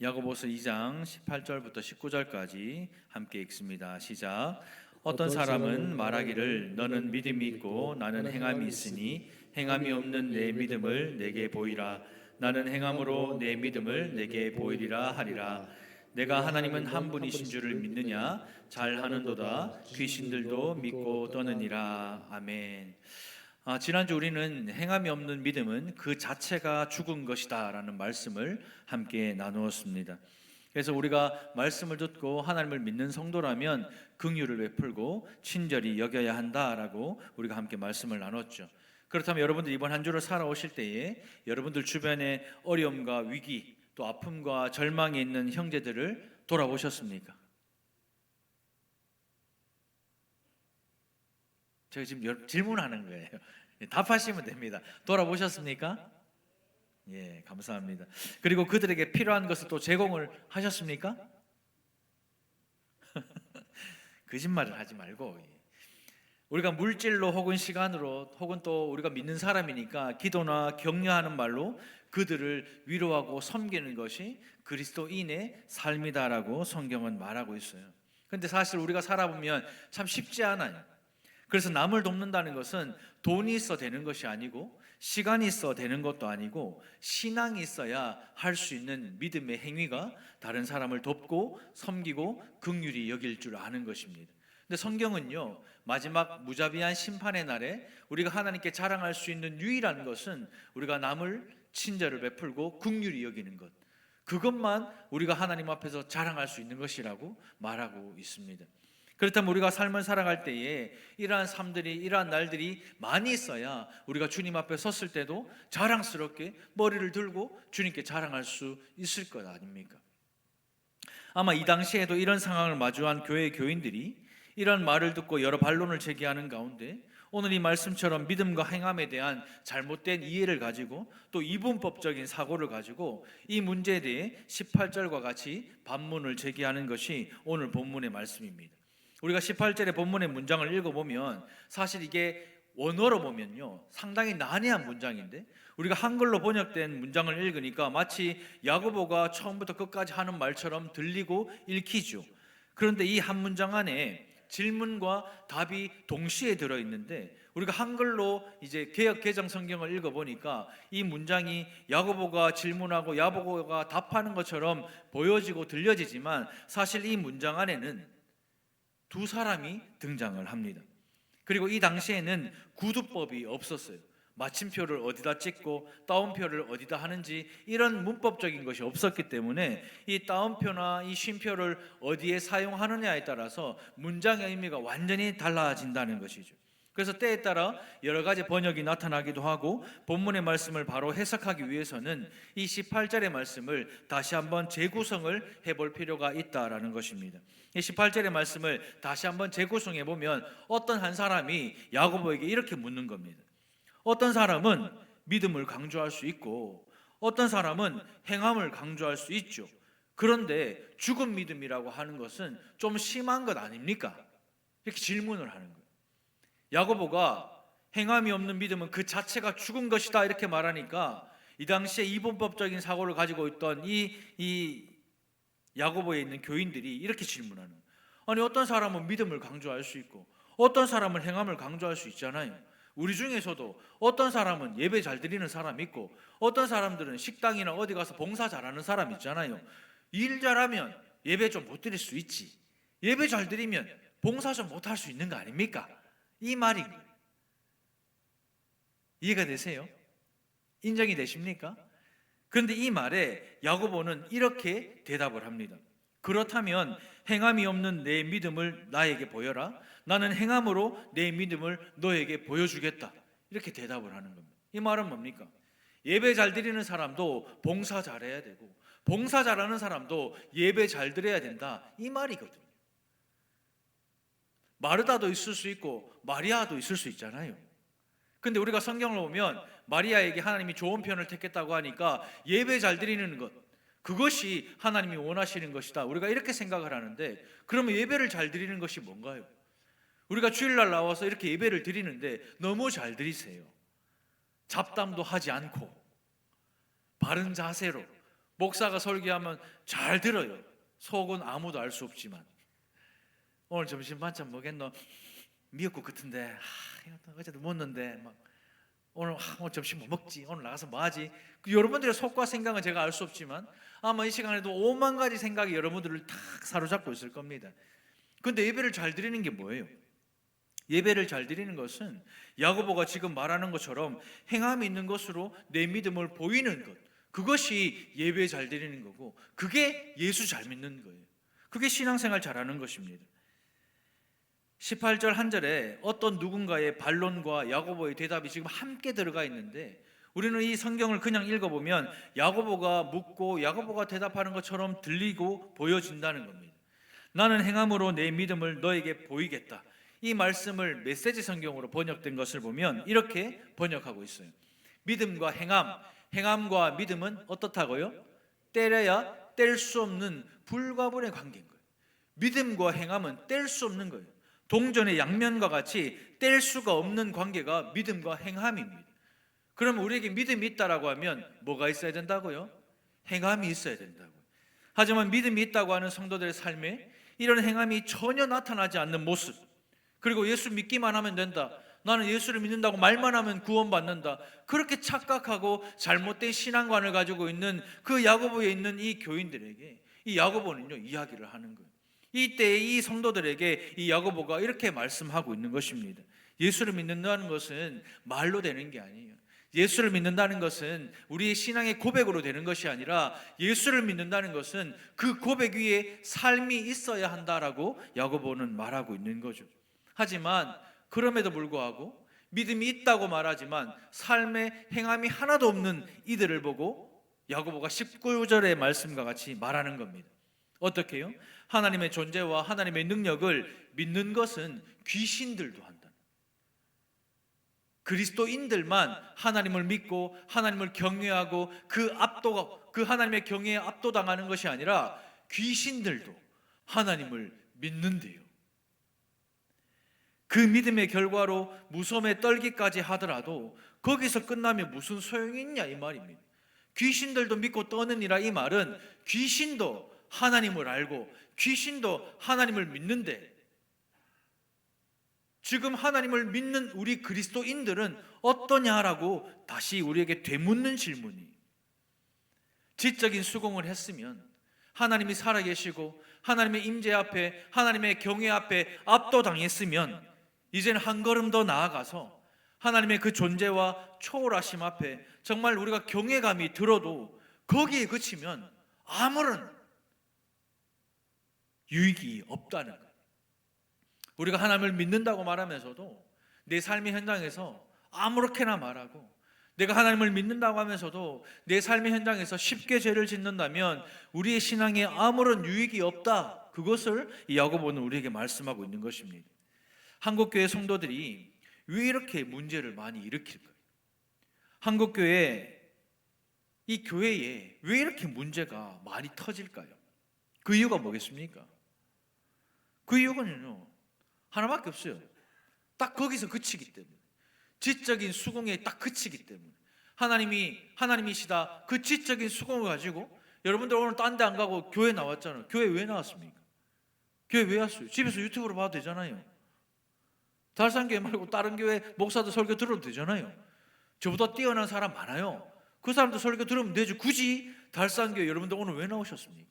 야고보서 2장 18절부터 19절까지 함께 읽습니다. 시작. 어떤 사람은 말하기를 너는 믿음이 있고 나는 행함이 있으니 행함이 없는 내 믿음을 내게 보이라. 나는 행함으로 내 믿음을 내게 보이리라 하리라. 내가 하나님은 한 분이신 줄을 믿느냐? 잘하는도다. 귀신들도 믿고 떠느니라. 아멘. 지난주 우리는 행함이 없는 믿음은 그 자체가 죽은 것이다 라는 말씀을 함께 나누었습니다. 그래서 우리가 말씀을 듣고 하나님을 믿는 성도라면 긍휼을 베풀고 친절히 여겨야 한다라고 우리가 함께 말씀을 나눴죠. 그렇다면 여러분들 이번 한 주를 살아오실 때에 여러분들 주변에 어려움과 위기 또 아픔과 절망이 있는 형제들을 돌아보셨습니까? 제가 지금 질문하는 거예요. 답하시면 됩니다. 돌아보셨습니까? 예, 감사합니다. 그리고 그들에게 필요한 것을 또 제공을 하셨습니까? 거짓말을 하지 말고, 우리가 물질로 혹은 시간으로 혹은 또 우리가 믿는 사람이니까 기도나 격려하는 말로 그들을 위로하고 섬기는 것이 그리스도인의 삶이다라고 성경은 말하고 있어요. 그런데 사실 우리가 살아보면 참 쉽지 않아요. 그래서 남을 돕는다는 것은 돈이 있어 되는 것이 아니고 시간이 있어 되는 것도 아니고 신앙이 있어야 할 수 있는 믿음의 행위가 다른 사람을 돕고 섬기고 긍휼히 여길 줄 아는 것입니다. 근데 성경은요, 마지막 무자비한 심판의 날에 우리가 하나님께 자랑할 수 있는 유일한 것은 우리가 남을 친절을 베풀고 긍휼히 여기는 것, 그것만 우리가 하나님 앞에서 자랑할 수 있는 것이라고 말하고 있습니다. 그렇다면 우리가 삶을 살아갈 때에 이러한 삶들이, 이러한 날들이 많이 있어야 우리가 주님 앞에 섰을 때도 자랑스럽게 머리를 들고 주님께 자랑할 수 있을 것 아닙니까? 아마 이 당시에도 이런 상황을 마주한 교회 교인들이 이런 말을 듣고 여러 반론을 제기하는 가운데 오늘 이 말씀처럼 믿음과 행함에 대한 잘못된 이해를 가지고 또 이분법적인 사고를 가지고 이 문제에 대해 18절과 같이 반문을 제기하는 것이 오늘 본문의 말씀입니다. 우리가 18절의 본문의 문장을 읽어보면 사실 이게 원어로 보면요 상당히 난해한 문장인데 우리가 한글로 번역된 문장을 읽으니까 마치 야고보가 처음부터 끝까지 하는 말처럼 들리고 읽히죠. 그런데 이 한 문장 안에 질문과 답이 동시에 들어있는데 우리가 한글로 이제 개역 개정 성경을 읽어보니까 이 문장이 야고보가 질문하고 야고보가 답하는 것처럼 보여지고 들려지지만 사실 이 문장 안에는 두 사람이 등장을 합니다. 그리고 이 당시에는 구두법이 없었어요. 마침표를 어디다 찍고 따옴표를 어디다 하는지 이런 문법적인 것이 없었기 때문에 이 따옴표나 이 쉼표를 어디에 사용하느냐에 따라서 문장의 의미가 완전히 달라진다는 것이죠. 그래서 때에 따라 여러 가지 번역이 나타나기도 하고 본문의 말씀을 바로 해석하기 위해서는 이 18절의 말씀을 다시 한번 재구성을 해볼 필요가 있다라는 것입니다. 이 18절의 말씀을 다시 한번 재구성해 보면 어떤 한 사람이 야고보에게 이렇게 묻는 겁니다. 어떤 사람은 믿음을 강조할 수 있고 어떤 사람은 행함을 강조할 수 있죠. 그런데 죽은 믿음이라고 하는 것은 좀 심한 것 아닙니까? 이렇게 질문을 하는 거예요. 야고보가 행함이 없는 믿음은 그 자체가 죽은 것이다 이렇게 말하니까 이 당시에 이분법적인 사고를 가지고 있던 이 야고보에 있는 교인들이 이렇게 질문하는 거예요. 아니 어떤 사람은 믿음을 강조할 수 있고 어떤 사람은 행함을 강조할 수 있잖아요. 우리 중에서도 어떤 사람은 예배 잘 드리는 사람 있고 어떤 사람들은 식당이나 어디 가서 봉사 잘하는 사람 있잖아요. 일 잘하면 예배 좀 못 드릴 수 있지. 예배 잘 드리면 봉사 좀 못 할 수 있는 거 아닙니까? 이 말인 거예요. 이해가 되세요? 인정이 되십니까? 그런데 이 말에 야고보는 이렇게 대답을 합니다. 그렇다면 행함이 없는 내 믿음을 나에게 보여라. 나는 행함으로 내 믿음을 너에게 보여주겠다. 이렇게 대답을 하는 겁니다. 이 말은 뭡니까? 예배 잘 드리는 사람도 봉사 잘해야 되고 봉사 잘하는 사람도 예배 잘 드려야 된다. 이 말이거든요. 마르다도 있을 수 있고 마리아도 있을 수 있잖아요. 근데 우리가 성경을 보면 마리아에게 하나님이 좋은 편을 택했다고 하니까 예배 잘 드리는 것, 그것이 하나님이 원하시는 것이다. 우리가 이렇게 생각을 하는데 그러면 예배를 잘 드리는 것이 뭔가요? 우리가 주일날 나와서 이렇게 예배를 드리는데 너무 잘 드리세요. 잡담도 하지 않고 바른 자세로 목사가 설교하면 잘 들어요. 속은 아무도 알 수 없지만. 오늘 점심 반찬 뭐겠노? 미역국 같은데 어제도 먹었는데 오늘 점심 뭐 먹지? 오늘 나가서 뭐 하지? 여러분들의 속과 생각은 제가 알 수 없지만 아마 이 시간에도 5만 가지 생각이 여러분들을 탁 사로잡고 있을 겁니다. 그런데 예배를 잘 드리는 게 뭐예요? 예배를 잘 드리는 것은 야고보가 지금 말하는 것처럼 행함이 있는 것으로 내 믿음을 보이는 것, 그것이 예배 잘 드리는 거고, 그게 예수 잘 믿는 거예요. 그게 신앙생활 잘하는 것입니다. 18절 한 절에 어떤 누군가의 반론과 야고보의 대답이 지금 함께 들어가 있는데, 우리는 이 성경을 그냥 읽어보면 야고보가 묻고 야고보가 대답하는 것처럼 들리고 보여진다는 겁니다. 나는 행함으로 내 믿음을 너에게 보이겠다. 이 말씀을 메시지 성경으로 번역된 것을 보면 이렇게 번역하고 있어요. 믿음과 행함, 행함과 믿음은 어떻다고요? 때려야 뗄 수 없는 불가분의 관계인 거예요. 믿음과 행함은 뗄 수 없는 거예요. 동전의 양면과 같이 뗄 수가 없는 관계가 믿음과 행함입니다. 그러면 우리에게 믿음이 있다라고 하면 뭐가 있어야 된다고요? 행함이 있어야 된다고요. 하지만 믿음이 있다고 하는 성도들의 삶에 이런 행함이 전혀 나타나지 않는 모습, 그리고 예수 믿기만 하면 된다, 나는 예수를 믿는다고 말만 하면 구원받는다, 그렇게 착각하고 잘못된 신앙관을 가지고 있는 그 야고보에 있는 이 교인들에게 이 야고보는요 이야기를 하는 거예요. 이때 이 성도들에게 이 야고보가 이렇게 말씀하고 있는 것입니다. 예수를 믿는다는 것은 말로 되는 게 아니에요. 예수를 믿는다는 것은 우리의 신앙의 고백으로 되는 것이 아니라 예수를 믿는다는 것은 그 고백 위에 삶이 있어야 한다라고 야고보는 말하고 있는 거죠. 하지만 그럼에도 불구하고 믿음이 있다고 말하지만 삶에 행함이 하나도 없는 이들을 보고 야고보가 19절의 말씀과 같이 말하는 겁니다. 어떻게 해요? 하나님의 존재와 하나님의 능력을 믿는 것은 귀신들도 한다. 그리스도인들만 하나님을 믿고 하나님을 경외하고 그 하나님의 경외에 압도당하는 것이 아니라 귀신들도 하나님을 믿는데요. 그 믿음의 결과로 무덤에 떨기까지 하더라도 거기서 끝나면 무슨 소용이 있냐 이 말입니다. 귀신들도 믿고 떠느니라 이 말은 귀신도 하나님을 알고 귀신도 하나님을 믿는데, 지금 하나님을 믿는 우리 그리스도인들은 어떠냐라고 다시 우리에게 되묻는 질문이, 지적인 수긍을 했으면 하나님이 살아계시고 하나님의 임재 앞에 하나님의 경외 앞에 압도당했으면 이제는 한 걸음 더 나아가서 하나님의 그 존재와 초월하심 앞에 정말 우리가 경외감이 들어도 거기에 그치면 아무런 유익이 없다는 거예요. 우리가 하나님을 믿는다고 말하면서도 내 삶의 현장에서 아무렇게나 말하고, 내가 하나님을 믿는다고 하면서도 내 삶의 현장에서 쉽게 죄를 짓는다면 우리의 신앙에 아무런 유익이 없다. 그것을 이 야고보는 우리에게 말씀하고 있는 것입니다. 한국교회 성도들이 왜 이렇게 문제를 많이 일으킬까요? 한국교회, 이 교회에 왜 이렇게 문제가 많이 터질까요? 그 이유가 뭐겠습니까? 그 이유는요 하나밖에 없어요. 딱 거기서 그치기 때문에, 지적인 수긍에 딱 그치기 때문에. 하나님이시다 그 지적인 수긍을 가지고, 여러분들 오늘 딴 데 안 가고 교회 나왔잖아요. 교회 왜 나왔습니까? 교회 왜 왔어요? 집에서 유튜브로 봐도 되잖아요. 달산교회 말고 다른 교회 목사도 설교 들어도 되잖아요. 저보다 뛰어난 사람 많아요. 그 사람도 설교 들으면 되죠. 굳이 달산교회 여러분들 오늘 왜 나오셨습니까?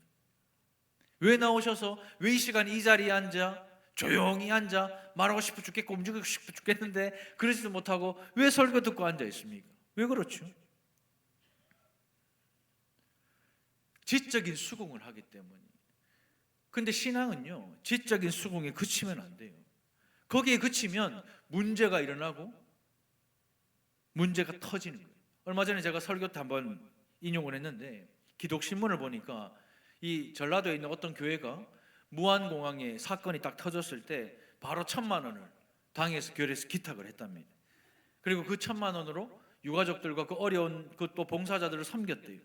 왜 나오셔서 왜 이 시간에 이 자리에 앉아 조용히 앉아 말하고 싶어 죽겠고 움직이고 싶어 죽겠는데 그러지도 못하고 왜 설교 듣고 앉아 있습니까? 왜 그렇죠? 지적인 수긍을 하기 때문에. 근데 신앙은요 지적인 수긍에 그치면 안 돼요. 거기에 그치면 문제가 일어나고 문제가 터지는 거예요. 얼마 전에 제가 설교 때 한번 인용을 했는데, 기독신문을 보니까 이 전라도에 있는 어떤 교회가 무안공항에 사건이 딱 터졌을 때 바로 1,000만 원을 당해서 교회에서 기탁을 했답니다. 그리고 그 1,000만 원으로 유가족들과 그 어려운 그 또 봉사자들을 섬겼대요.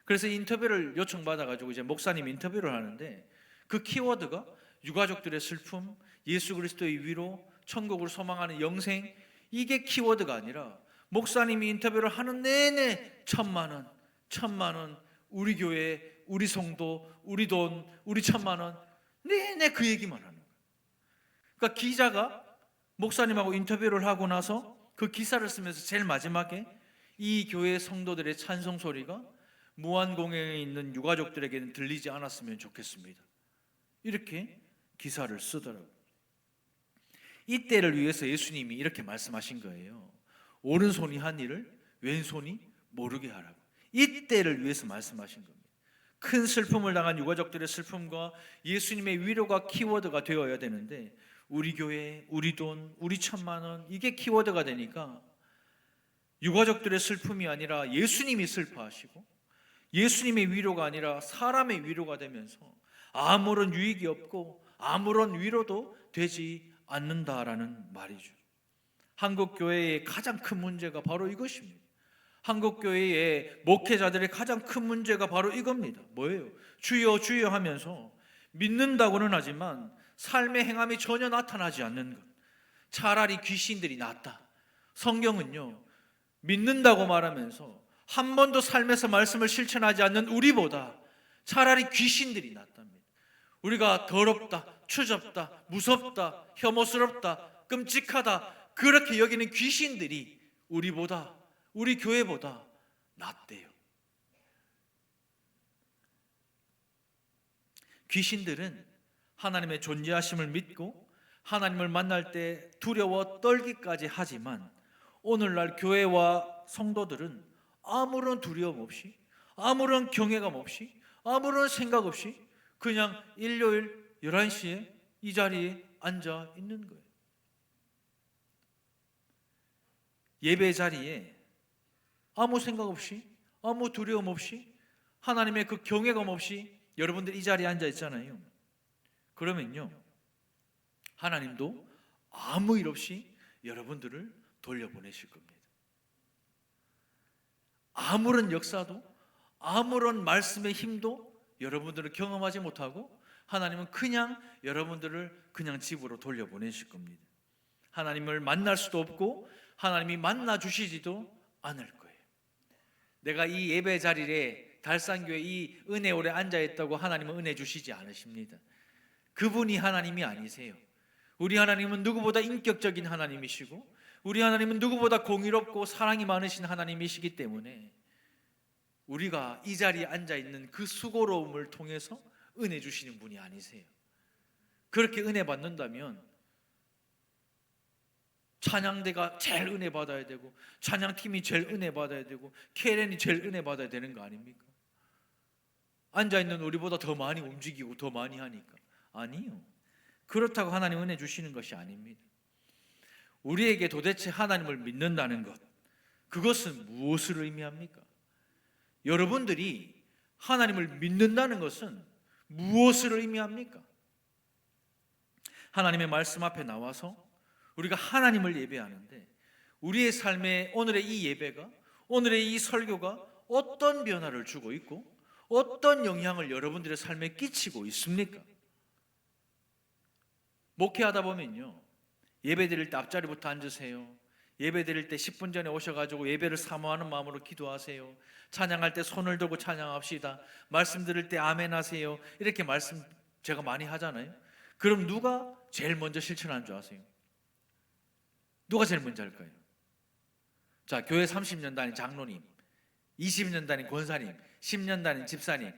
그래서 인터뷰를 요청받아가지고 이제 목사님 인터뷰를 하는데, 그 키워드가 유가족들의 슬픔, 예수 그리스도의 위로, 천국을 소망하는 영생, 이게 키워드가 아니라 목사님이 인터뷰를 하는 내내 1,000만 원, 1,000만 원, 우리 교회, 우리 성도, 우리 돈, 우리 1,000만 원, 내내 그 얘기만 하는 거예요. 그러니까 기자가 목사님하고 인터뷰를 하고 나서 그 기사를 쓰면서 제일 마지막에 이 교회 성도들의 찬송 소리가 무한공영에 있는 유가족들에게는 들리지 않았으면 좋겠습니다, 이렇게 기사를 쓰더라고요. 이때를 위해서 예수님이 이렇게 말씀하신 거예요. 오른손이 한 일을 왼손이 모르게 하라고. 이때를 위해서 말씀하신 겁니다. 큰 슬픔을 당한 유가족들의 슬픔과 예수님의 위로가 키워드가 되어야 되는데 우리 교회, 우리 돈, 우리 1,000만 원, 이게 키워드가 되니까 유가족들의 슬픔이 아니라 예수님이 슬퍼하시고 예수님의 위로가 아니라 사람의 위로가 되면서 아무런 유익이 없고 아무런 위로도 되지 않는다라는 말이죠. 한국 교회의 가장 큰 문제가 바로 이것입니다. 한국 교회의 목회자들의 가장 큰 문제가 바로 이겁니다. 뭐예요? 주여 주여 하면서 믿는다고는 하지만 삶의 행함이 전혀 나타나지 않는 것. 차라리 귀신들이 낫다. 성경은요, 믿는다고 말하면서 한 번도 삶에서 말씀을 실천하지 않는 우리보다 차라리 귀신들이 낫답니다. 우리가 더럽다, 추잡다, 무섭다, 혐오스럽다, 끔찍하다 그렇게 여기는 귀신들이 우리보다, 우리 교회보다 낫대요. 귀신들은 하나님의 존재하심을 믿고 하나님을 만날 때 두려워 떨기까지 하지만 오늘날 교회와 성도들은 아무런 두려움 없이, 아무런 경외감 없이, 아무런 생각 없이 그냥 일요일 11시에 이 자리에 앉아 있는 거예요. 예배 자리에 아무 생각 없이, 아무 두려움 없이, 하나님의 그 경외감 없이 여러분들 이 자리에 앉아 있잖아요. 그러면요, 하나님도 아무 일 없이 여러분들을 돌려보내실 겁니다. 아무런 역사도, 아무런 말씀의 힘도 여러분들을 경험하지 못하고 하나님은 그냥 여러분들을 그냥 집으로 돌려보내실 겁니다. 하나님을 만날 수도 없고 하나님이 만나 주시지도 않을 거예요. 내가 이 예배 자리에 달산교회 이 은혜홀에 앉아있다고 하나님은 은혜 주시지 않으십니다. 그분이 하나님이 아니세요. 우리 하나님은 누구보다 인격적인 하나님이시고 우리 하나님은 누구보다 공의롭고 사랑이 많으신 하나님이시기 때문에 우리가 이 자리에 앉아있는 그 수고로움을 통해서 은혜 주시는 분이 아니세요. 그렇게 은혜 받는다면 찬양대가 제일 은혜 받아야 되고 찬양팀이 제일 은혜 받아야 되고 KLN이 제일 은혜 받아야 되는 거 아닙니까? 앉아있는 우리보다 더 많이 움직이고 더 많이 하니까. 아니요, 그렇다고 하나님 은혜 주시는 것이 아닙니다. 우리에게 도대체 하나님을 믿는다는 것, 그것은 무엇을 의미합니까? 여러분들이 하나님을 믿는다는 것은 무엇을 의미합니까? 하나님의 말씀 앞에 나와서 우리가 하나님을 예배하는데 우리의 삶에 오늘의 이 예배가, 오늘의 이 설교가 어떤 변화를 주고 있고 어떤 영향을 여러분들의 삶에 끼치고 있습니까? 목회하다 보면요, 예배 드릴 때 앞자리부터 앉으세요. 예배 드릴 때 10분 전에 오셔가지고 예배를 사모하는 마음으로 기도하세요. 찬양할 때 손을 들고 찬양합시다. 말씀 들을 때 아멘 하세요. 이렇게 말씀 제가 많이 하잖아요. 그럼 누가 제일 먼저 실천하는 줄 아세요? 누가 제일 먼저 할까요? 자, 교회 30년 다닌 장로님, 20년 다닌 권사님, 10년 다닌 집사님,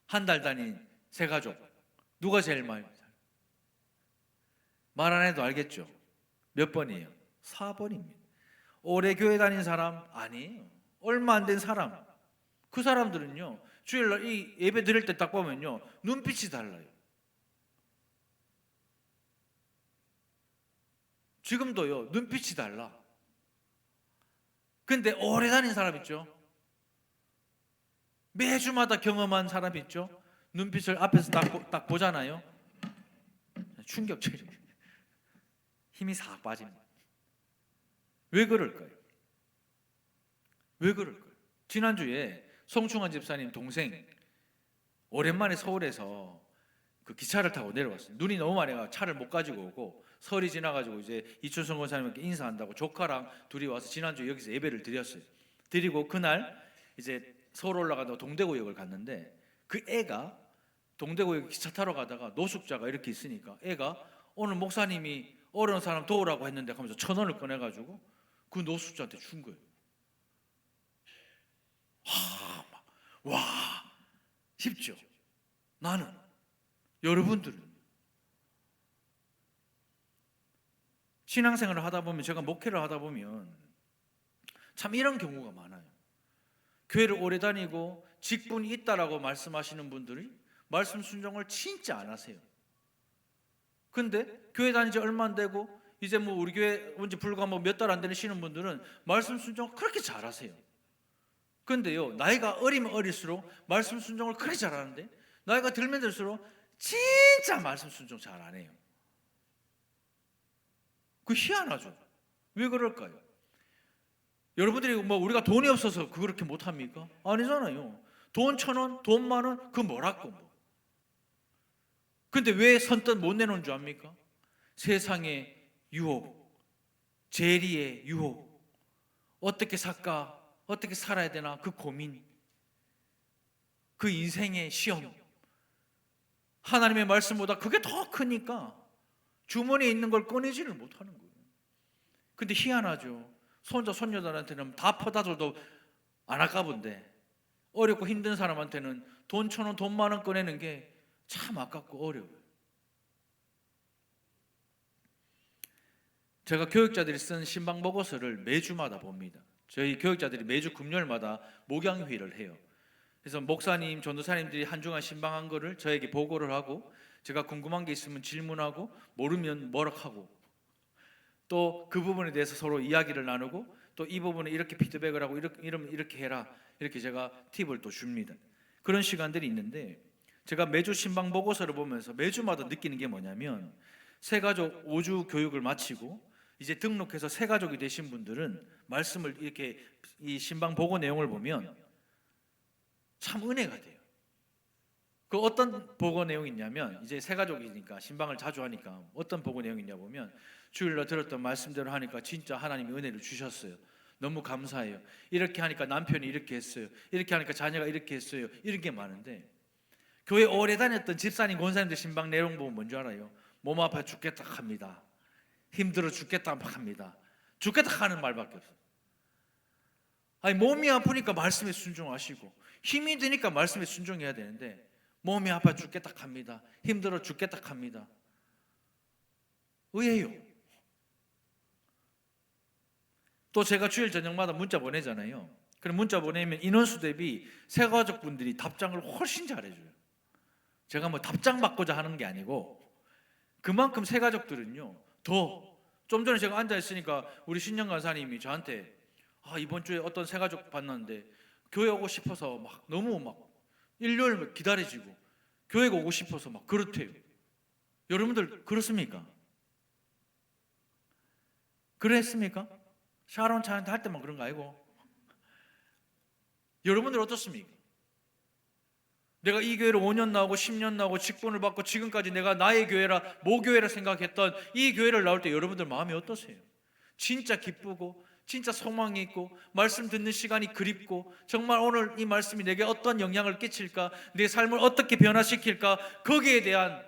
한 달 다닌 새가족, 누가 제일 많이 말 안 해도 알겠죠? 몇 번이에요? 4번입니다. 오래 교회 다닌 사람 아니에요. 얼마 안 된 사람. 그 사람들은요, 주일날 이 예배 드릴 때 딱 보면요, 눈빛이 달라요. 지금도요, 눈빛이 달라. 근데 오래 다닌 사람 있죠? 매주마다 경험한 사람 있죠? 눈빛을 앞에서 딱 보잖아요. 충격적이에요. 힘이 싹 빠집니다. 왜 그럴까요? 왜 그럴까요? 지난주에 송충환 집사님 동생 오랜만에 서울에서 그 기차를 타고 내려왔어요. 눈이 너무 많이 가 차를 못 가지고 오고 설이 지나가지고 이제 이춘성 권사님께 인사한다고 조카랑 둘이 와서 지난주에 여기서 예배를 드렸어요. 드리고 그날 이제 서울 올라가다가 동대구역을 갔는데 그 애가 동대구역 기차 타러 가다가 노숙자가 이렇게 있으니까 애가 오늘 목사님이 어려운 사람 도우라고 했는데 하면서 1,000원을 꺼내가지고 그 노숙자한테 준 거예요. 와, 쉽죠? 나는, 여러분들은 신앙생활을 하다 보면, 제가 목회를 하다 보면 참 이런 경우가 많아요. 교회를 오래 다니고 직분이 있다라고 말씀하시는 분들이 말씀 순종을 진짜 안 하세요. 근데 교회 다닌 지 얼마 안 되고 이제 뭐 우리 교회 온 지 불과 뭐 몇 달 안 되시는 분들은 말씀 순종을 그렇게 잘하세요. 근데요, 나이가 어리면 어릴수록 말씀 순종을 그렇게 잘하는데 나이가 들면 들수록 진짜 말씀 순종 잘 안 해요. 그 희한하죠. 왜 그럴까요? 여러분들이 뭐 우리가 돈이 없어서 그렇게 못합니까? 아니잖아요. 돈 1,000원, 돈 10,000원, 그 뭐라고 뭐. 근데 왜 선뜻 못 내놓은 줄 압니까? 세상의 유혹, 재리의 유혹, 어떻게 살까, 어떻게 살아야 되나 그 고민, 그 인생의 시험, 하나님의 말씀보다 그게 더 크니까 주머니에 있는 걸 꺼내지를 못하는 거예요. 근데 희한하죠. 손자 손녀들한테는 다 퍼다 줘도 안 아까운데 어렵고 힘든 사람한테는 돈 1,000원, 돈 10,000원 꺼내는 게 참 아깝고 어려워요. 제가 교육자들이 쓴 신방 보고서를 매주마다 봅니다. 저희 교육자들이 매주 금요일마다 목양회의를 해요. 그래서 목사님, 전도사님들이 한 주간 신방한 거를 저에게 보고를 하고 제가 궁금한 게 있으면 질문하고 모르면 뭐락하고 또 그 부분에 대해서 서로 이야기를 나누고 또 이 부분에 이렇게 피드백을 하고 이러면 이렇게 해라 이렇게 제가 팁을 또 줍니다. 그런 시간들이 있는데 제가 매주 신방 보고서를 보면서 매주마다 느끼는 게 뭐냐면 새가족 5주 교육을 마치고 이제 등록해서 새가족이 되신 분들은 말씀을 이렇게 이 신방 보고 내용을 보면 참 은혜가 돼요. 그 어떤 보고 내용이 있냐면 이제 새가족이니까 신방을 자주 하니까 어떤 보고 내용이 있냐 보면 주일날 들었던 말씀대로 하니까 진짜 하나님이 은혜를 주셨어요. 너무 감사해요. 이렇게 하니까 남편이 이렇게 했어요. 이렇게 하니까 자녀가 이렇게 했어요. 이런 게 많은데 교회 오래 다녔던 집사님, 권사님들 신방 내용 보면 뭔지 알아요? 몸 아파 죽겠다 합니다. 힘들어 죽겠다 합니다. 죽겠다 하는 말밖에 없어요. 아니 몸이 아프니까 말씀에 순종하시고 힘이 드니까 말씀에 순종해야 되는데 몸이 아파 죽겠다 합니다. 힘들어 죽겠다 합니다. 왜요? 또 제가 주일 저녁마다 문자 보내잖아요. 그럼 문자 보내면 인원수 대비 새가족분들이 답장을 훨씬 잘해줘요. 제가 뭐 답장 받고자 하는 게 아니고 그만큼 새가족들은요 더 좀 전에 제가 앉아 있으니까 우리 신영 간사님이 저한테 이번 주에 어떤 새가족 봤는데 교회 오고 싶어서 막 너무 막 일요일 기다려지고 교회 오고 싶어서 막 그렇대요. 여러분들 그렇습니까? 그랬습니까? 샤론 차한테 할 때만 그런 거 아니고 여러분들 어떻습니까? 내가 이 교회를 5년 나오고 10년 나오고 직분을 받고 지금까지 내가 나의 교회라 모교회라 생각했던 이 교회를 나올 때 여러분들 마음이 어떠세요? 진짜 기쁘고 진짜 소망이 있고 말씀 듣는 시간이 그립고 정말 오늘 이 말씀이 내게 어떤 영향을 끼칠까, 내 삶을 어떻게 변화시킬까, 거기에 대한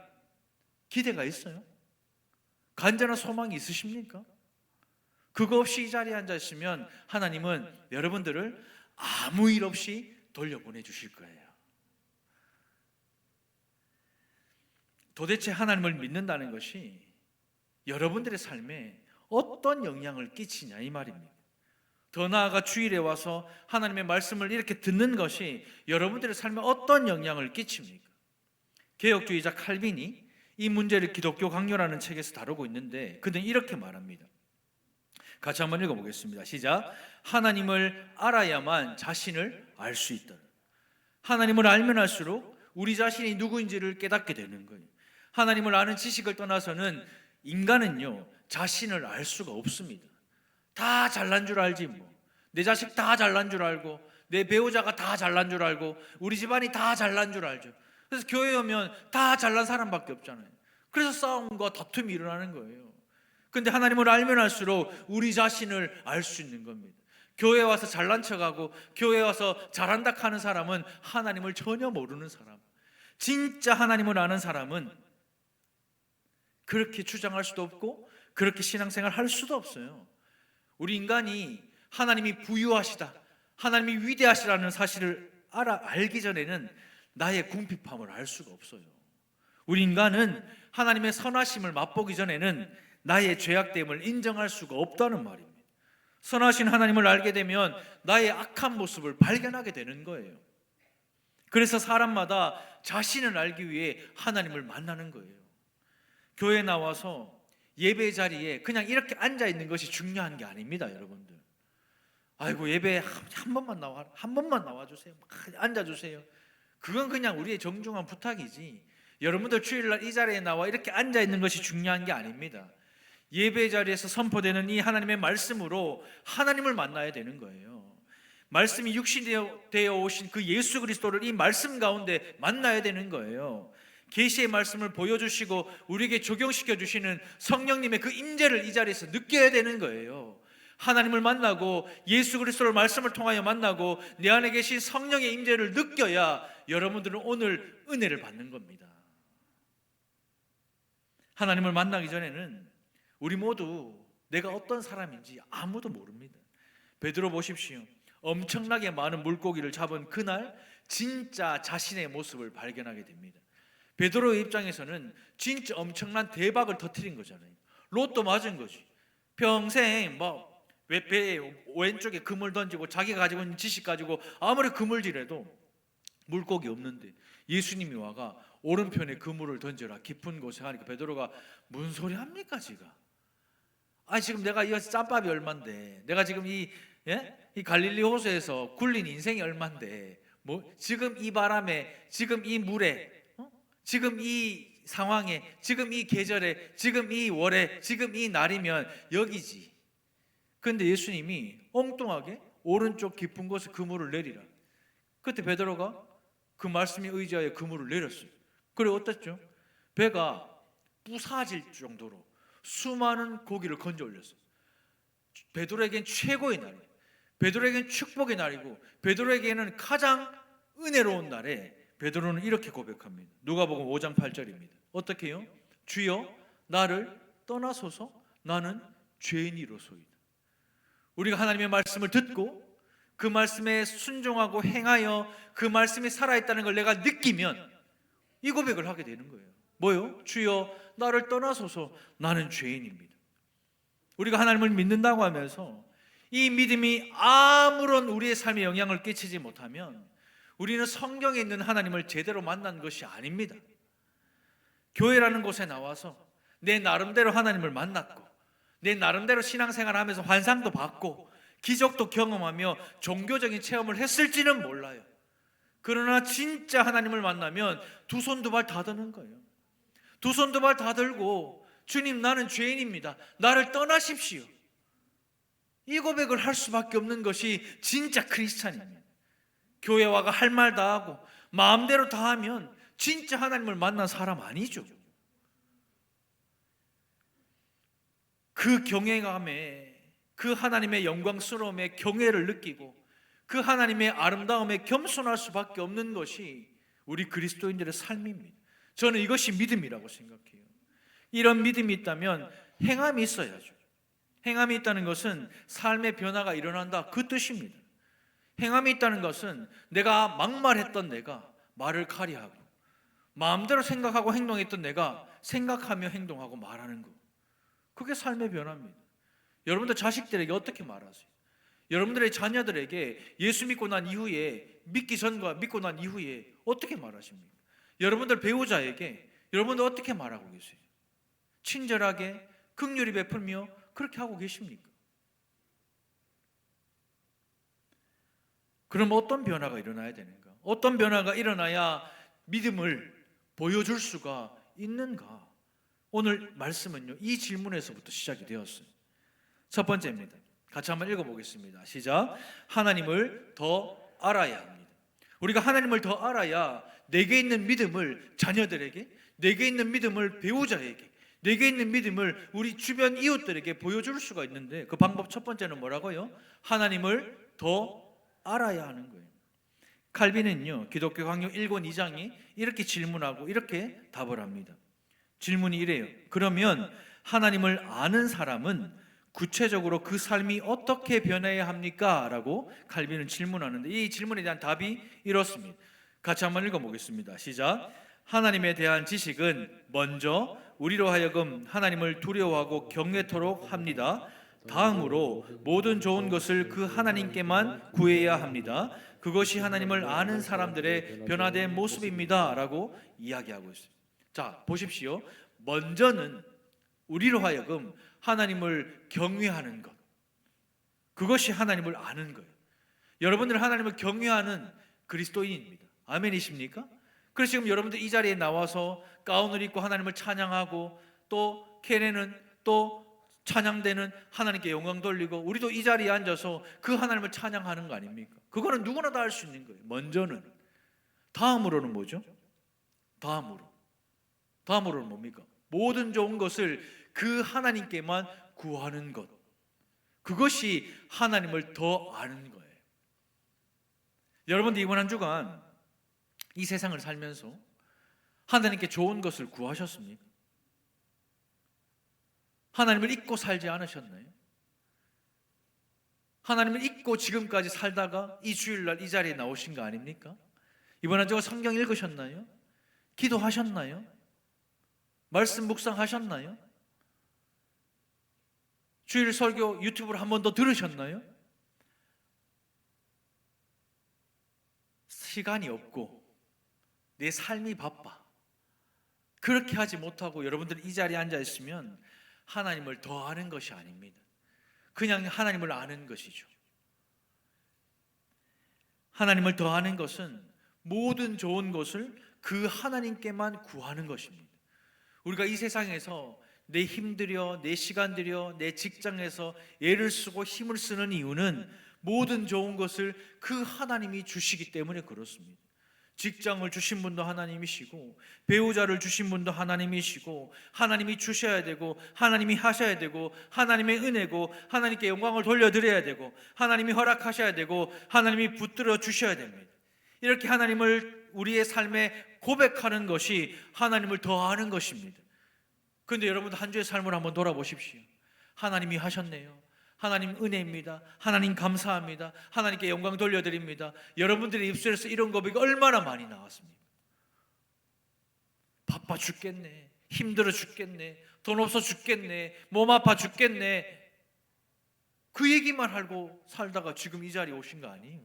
기대가 있어요? 간절한 소망이 있으십니까? 그거 없이 이 자리에 앉아 있으면 하나님은 여러분들을 아무 일 없이 돌려보내 주실 거예요. 도대체 하나님을 믿는다는 것이 여러분들의 삶에 어떤 영향을 끼치냐 이 말입니다. 더 나아가 주일에 와서 하나님의 말씀을 이렇게 듣는 것이 여러분들의 삶에 어떤 영향을 끼칩니까? 개혁주의자 칼빈이 이 문제를 기독교 강요라는 책에서 다루고 있는데 그는 이렇게 말합니다. 같이 한번 읽어보겠습니다. 시작. 하나님을 알아야만 자신을 알 수 있다. 하나님을 알면 알수록 우리 자신이 누구인지를 깨닫게 되는 거예요. 하나님을 아는 지식을 떠나서는 인간은요 자신을 알 수가 없습니다. 다 잘난 줄 알지 뭐. 내 자식 다 잘난 줄 알고 내 배우자가 다 잘난 줄 알고 우리 집안이 다 잘난 줄 알죠. 그래서 교회 오면 다 잘난 사람밖에 없잖아요. 그래서 싸움과 다툼이 일어나는 거예요. 근데 하나님을 알면 알수록 우리 자신을 알 수 있는 겁니다. 교회 와서 잘난 척하고 교회 와서 잘한다 하는 사람은 하나님을 전혀 모르는 사람. 진짜 하나님을 아는 사람은 그렇게 주장할 수도 없고 그렇게 신앙생활 할 수도 없어요. 우리 인간이 하나님이 부유하시다, 하나님이 위대하시다는 사실을 알기 전에는 나의 궁핍함을 알 수가 없어요. 우리 인간은 하나님의 선하심을 맛보기 전에는 나의 죄악됨을 인정할 수가 없다는 말입니다. 선하신 하나님을 알게 되면 나의 악한 모습을 발견하게 되는 거예요. 그래서 사람마다 자신을 알기 위해 하나님을 만나는 거예요. 교회에 나와서 예배 자리에 그냥 이렇게 앉아 있는 것이 중요한 게 아닙니다, 여러분들. 아이고, 예배에 한 번만 나와주세요. 앉아주세요. 그건 그냥 우리의 정중한 부탁이지, 여러분들 주일날 이 자리에 나와 이렇게 앉아 있는 것이 중요한 게 아닙니다. 예배 자리에서 선포되는 이 하나님의 말씀으로 하나님을 만나야 되는 거예요. 말씀이 육신되어 오신 그 예수 그리스도를 이 말씀 가운데 만나야 되는 거예요. 계시의 말씀을 보여주시고 우리에게 적용시켜 주시는 성령님의 그 임재를 이 자리에서 느껴야 되는 거예요. 하나님을 만나고 예수 그리스도를 말씀을 통하여 만나고 내 안에 계신 성령의 임재를 느껴야 여러분들은 오늘 은혜를 받는 겁니다. 하나님을 만나기 전에는 우리 모두 내가 어떤 사람인지 아무도 모릅니다. 베드로 보십시오. 엄청나게 많은 물고기를 잡은 그날 진짜 자신의 모습을 발견하게 됩니다. 베드로의 입장에서는 진짜 엄청난 대박을 터뜨린 거잖아요. 로또 맞은 거지. 평생 배 왼쪽에 그물 던지고 자기가 가지고 있는 지식 가지고 아무리 그물질해도 물고기 없는데 예수님이 와가 오른편에 그물을 던져라 깊은 곳에 하니까 베드로가 무슨 소리 합니까 지금? 아니 지금 내가 이 짬밥이 얼만데, 내가 지금 이 갈릴리 호수에서 굴린 인생이 얼만데, 지금 이 바람에, 지금 이 물에, 지금 이 상황에, 지금 이 계절에, 지금 이 월에, 지금 이 날이면 여기지. 근데 예수님이 엉뚱하게 오른쪽 깊은 곳에 그물을 내리라. 그때 베드로가 그 말씀에 의지하여 그물을 내렸어요. 그래 어땠죠? 배가 부사질 정도로 수많은 고기를 건져 올렸어요. 베드로에겐 최고의 날이에요. 베드로에겐 축복의 날이고 베드로에게는 가장 은혜로운 날에 베드로는 이렇게 고백합니다. 누가복음 5장 8절입니다. 어떻게 해요? 주여 나를 떠나소서 나는 죄인이로소이다. 우리가 하나님의 말씀을 듣고 그 말씀에 순종하고 행하여 그 말씀이 살아있다는 걸 내가 느끼면 이 고백을 하게 되는 거예요. 뭐요? 주여 나를 떠나소서 나는 죄인입니다. 우리가 하나님을 믿는다고 하면서 이 믿음이 아무런 우리의 삶에 영향을 끼치지 못하면 우리는 성경에 있는 하나님을 제대로 만난 것이 아닙니다. 교회라는 곳에 나와서 내 나름대로 하나님을 만났고 내 나름대로 신앙생활을 하면서 환상도 받고 기적도 경험하며 종교적인 체험을 했을지는 몰라요. 그러나 진짜 하나님을 만나면 두 손 두 발 다 드는 거예요. 두 손 두 발 다 들고 주님 나는 죄인입니다. 나를 떠나십시오. 이 고백을 할 수밖에 없는 것이 진짜 크리스찬입니다. 교회 와가 할 말 다 하고 마음대로 다 하면 진짜 하나님을 만난 사람 아니죠. 그 경외감에, 그 하나님의 영광스러움에 경외를 느끼고 그 하나님의 아름다움에 겸손할 수밖에 없는 것이 우리 그리스도인들의 삶입니다. 저는 이것이 믿음이라고 생각해요. 이런 믿음이 있다면 행함이 있어야죠. 행함이 있다는 것은 삶의 변화가 일어난다 그 뜻입니다. 행함이 있다는 것은 내가 막말했던 내가 말을 카리하고 마음대로 생각하고 행동했던 내가 생각하며 행동하고 말하는 것, 그게 삶의 변화입니다. 여러분들 자식들에게 어떻게 말하세요? 여러분들의 자녀들에게 예수 믿고 난 이후에, 믿기 전과 믿고 난 이후에 어떻게 말하십니까? 여러분들 배우자에게 여러분들 어떻게 말하고 계세요? 친절하게 긍휼히 베풀며 그렇게 하고 계십니까? 그럼 어떤 변화가 일어나야 되는가? 어떤 변화가 일어나야 믿음을 보여줄 수가 있는가? 오늘 말씀은요, 이 질문에서부터 시작이 되었어요. 첫 번째입니다. 같이 한번 읽어보겠습니다. 시작. 하나님을 더 알아야 합니다. 우리가 하나님을 더 알아야 내게 있는 믿음을 자녀들에게, 내게 있는 믿음을 배우자에게, 내게 있는 믿음을 우리 주변 이웃들에게 보여줄 수가 있는데, 그 방법 첫 번째는 뭐라고요? 하나님을 더 알아야 하는 거예요. 칼빈은요, 기독교 강요 1권 2장이 이렇게 질문하고 이렇게 답을 합니다. 질문이 이래요. 그러면 하나님을 아는 사람은 구체적으로 그 삶이 어떻게 변해야 합니까? 라고 칼빈은 질문하는데, 이 질문에 대한 답이 이렇습니다. 같이 한번 읽어보겠습니다. 시작. 하나님에 대한 지식은 먼저 우리로 하여금 하나님을 두려워하고 경외토록 합니다. 다음으로 모든 좋은 것을 그 하나님께만 구해야 합니다. 그것이 하나님을 아는 사람들의 변화된 모습입니다. 라고 이야기하고 있어요. 자, 보십시오. 먼저는 우리로 하여금 하나님을 경외하는 것, 그것이 하나님을 아는 거예요. 여러분들은 하나님을 경외하는 그리스도인입니다. 아멘이십니까? 그래서 지금 여러분들 이 자리에 나와서 가운을 입고 하나님을 찬양하고, 또 케네는 또 찬양되는 하나님께 영광 돌리고, 우리도 이 자리에 앉아서 그 하나님을 찬양하는 거 아닙니까? 그거는 누구나 다 할 수 있는 거예요. 먼저는. 다음으로는 뭐죠? 다음으로는 뭡니까? 모든 좋은 것을 그 하나님께만 구하는 것, 그것이 하나님을 더 아는 거예요. 여러분들 이번 한 주간 이 세상을 살면서 하나님께 좋은 것을 구하셨습니까? 하나님을 잊고 살지 않으셨나요? 하나님을 잊고 지금까지 살다가 이 주일날 이 자리에 나오신 거 아닙니까? 이번 한 주간 성경 읽으셨나요? 기도하셨나요? 말씀 묵상하셨나요? 주일 설교 유튜브를 한 번 더 들으셨나요? 시간이 없고 내 삶이 바빠, 그렇게 하지 못하고 여러분들이 이 자리에 앉아 있으면 하나님을 더 아는 것이 아닙니다. 그냥 하나님을 아는 것이죠. 하나님을 더 아는 것은 모든 좋은 것을 그 하나님께만 구하는 것입니다. 우리가 이 세상에서 내 힘 들여, 내 시간 들여, 내 직장에서 애를 쓰고 힘을 쓰는 이유는 모든 좋은 것을 그 하나님이 주시기 때문에 그렇습니다. 직장을 주신 분도 하나님이시고, 배우자를 주신 분도 하나님이시고, 하나님이 주셔야 되고, 하나님이 하셔야 되고, 하나님의 은혜고, 하나님께 영광을 돌려드려야 되고, 하나님이 허락하셔야 되고, 하나님이 붙들어 주셔야 됩니다. 이렇게 하나님을 우리의 삶에 고백하는 것이 하나님을 더 아는 것입니다. 그런데 여러분들 한 주의 삶을 한번 돌아보십시오. 하나님이 하셨네요. 하나님 은혜입니다. 하나님 감사합니다. 하나님께 영광 돌려드립니다. 여러분들의 입술에서 이런 고백이 얼마나 많이 나왔습니까? 바빠 죽겠네, 힘들어 죽겠네, 돈 없어 죽겠네, 몸 아파 죽겠네, 그 얘기만 하고 살다가 지금 이 자리에 오신 거 아니에요?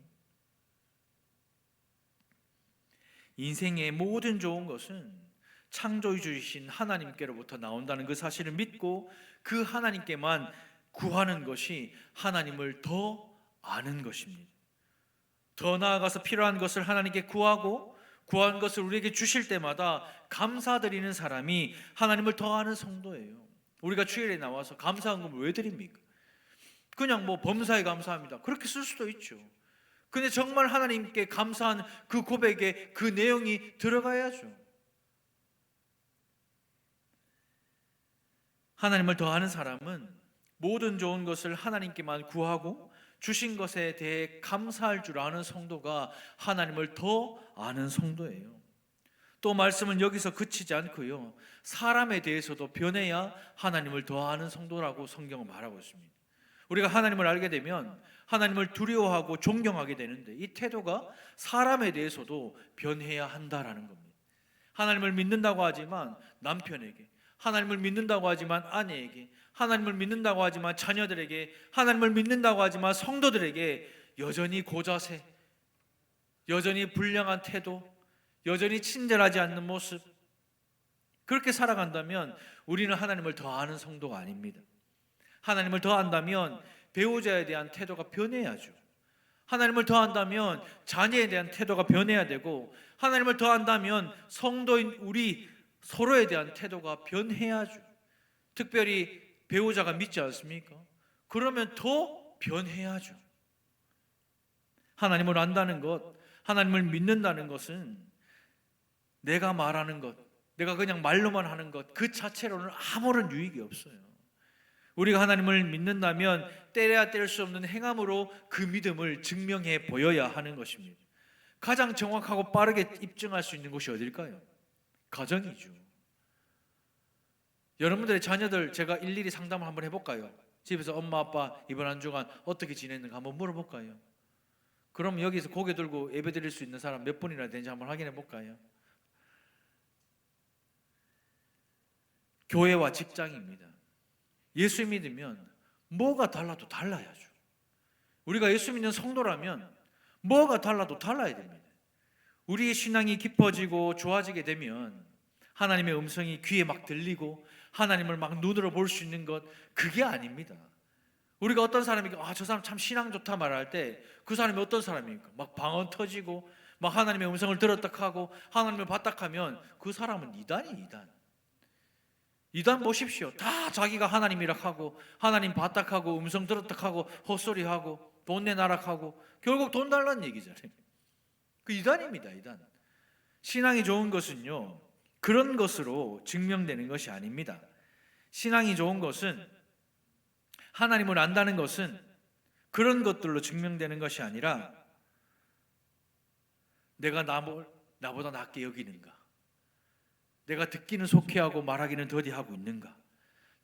인생의 모든 좋은 것은 창조주이신 하나님께로부터 나온다는 그 사실을 믿고 그 하나님께만 구하는 것이 하나님을 더 아는 것입니다. 더 나아가서 필요한 것을 하나님께 구하고, 구한 것을 우리에게 주실 때마다 감사드리는 사람이 하나님을 더 아는 성도예요. 우리가 주일에 나와서 감사헌금을 왜 드립니까? 그냥 뭐 범사에 감사합니다, 그렇게 쓸 수도 있죠. 근데 정말 하나님께 감사한 그 고백에 그 내용이 들어가야죠. 하나님을 더 아는 사람은 모든 좋은 것을 하나님께만 구하고 주신 것에 대해 감사할 줄 아는 성도가 하나님을 더 아는 성도예요. 또 말씀은 여기서 그치지 않고요, 사람에 대해서도 변해야 하나님을 더 아는 성도라고 성경은 말하고 있습니다. 우리가 하나님을 알게 되면 하나님을 두려워하고 존경하게 되는데, 이 태도가 사람에 대해서도 변해야 한다라는 겁니다. 하나님을 믿는다고 하지만 남편에게, 하나님을 믿는다고 하지만 아내에게, 하나님을 믿는다고 하지만 자녀들에게, 하나님을 믿는다고 하지만 성도들에게 여전히 고자세, 여전히 불량한 태도, 여전히 친절하지 않는 모습, 그렇게 살아간다면 우리는 하나님을 더 아는 성도가 아닙니다. 하나님을 더 안다면 배우자에 대한 태도가 변해야죠. 하나님을 더 안다면 자녀에 대한 태도가 변해야 되고, 하나님을 더 안다면 성도인 우리 서로에 대한 태도가 변해야죠. 특별히 배우자가 믿지 않습니까? 그러면 더 변해야죠. 하나님을 안다는 것, 하나님을 믿는다는 것은 내가 말하는 것, 내가 그냥 말로만 하는 것 그 자체로는 아무런 유익이 없어요. 우리가 하나님을 믿는다면 때려야 뗄 수 없는 행함으로 그 믿음을 증명해 보여야 하는 것입니다. 가장 정확하고 빠르게 입증할 수 있는 곳이 어딜까요? 가정이죠. 여러분들의 자녀들 제가 일일이 상담을 한번 해볼까요? 집에서 엄마 아빠 이번 한 주간 어떻게 지냈는가 한번 물어볼까요? 그럼 여기서 고개 들고 예배 드릴 수 있는 사람 몇 분이나 되는지 한번 확인해 볼까요? 교회와 직장입니다. 예수 믿으면 뭐가 달라도 달라야죠. 우리가 예수 믿는 성도라면 뭐가 달라도 달라야 됩니다. 우리의 신앙이 깊어지고 좋아지게 되면 하나님의 음성이 귀에 막 들리고 하나님을 막 눈으로 볼 수 있는 것, 그게 아닙니다. 우리가 어떤 사람이 저 사람 참 신앙 좋다 말할 때 그 사람이 어떤 사람입니까? 막 방언 터지고 막 하나님의 음성을 들었다 하고 하나님을 봤다 하면 그 사람은 이단 보십시오. 다 자기가 하나님이라 하고 하나님 봤다 하고 음성 들었다 하고 헛소리하고 돈 내놔라 하고 결국 돈 달라는 얘기잖아요. 그 이단입니다. 이단. 신앙이 좋은 것은요 그런 것으로 증명되는 것이 아닙니다. 신앙이 좋은 것은, 하나님을 안다는 것은 그런 것들로 증명되는 것이 아니라 내가 나보다 낫게 여기는가, 내가 듣기는 속히하고 말하기는 더디하고 있는가,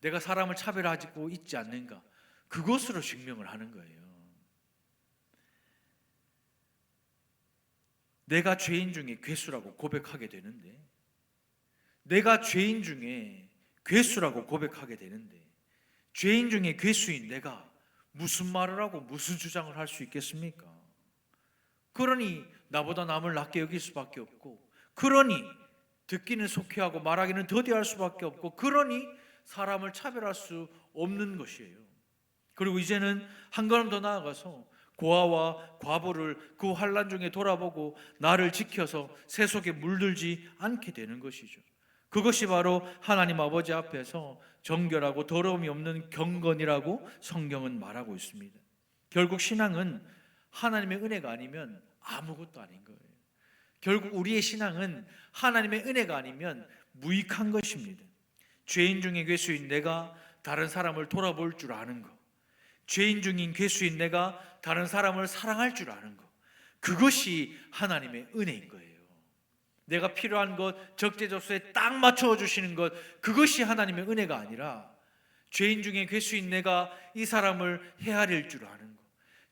내가 사람을 차별하고 있지 않는가, 그것으로 증명을 하는 거예요. 내가 죄인 중에 괴수라고 고백하게 되는데, 내가 죄인 중에 괴수라고 고백하게 되는데, 죄인 중에 괴수인 내가 무슨 말을 하고 무슨 주장을 할 수 있겠습니까? 그러니 나보다 남을 낫게 여길 수밖에 없고, 그러니 듣기는 속히하고 말하기는 더디할 수밖에 없고, 그러니 사람을 차별할 수 없는 것이에요. 그리고 이제는 한 걸음 더 나아가서 고아와 과부를 그 환난 중에 돌아보고 나를 지켜서 새 속에 물들지 않게 되는 것이죠. 그것이 바로 하나님 아버지 앞에서 정결하고 더러움이 없는 경건이라고 성경은 말하고 있습니다. 결국 신앙은 하나님의 은혜가 아니면 아무것도 아닌 거예요. 결국 우리의 신앙은 하나님의 은혜가 아니면 무익한 것입니다. 죄인 중에 괴수인 내가 다른 사람을 돌아볼 줄 아는 것, 죄인 중인 괴수인 내가 다른 사람을 사랑할 줄 아는 것, 그것이 하나님의 은혜인 거예요. 내가 필요한 것 적재적소에 딱 맞춰 주시는 것, 그것이 하나님의 은혜가 아니라 죄인 중에 괴수인 내가 이 사람을 헤아릴 줄 아는 것,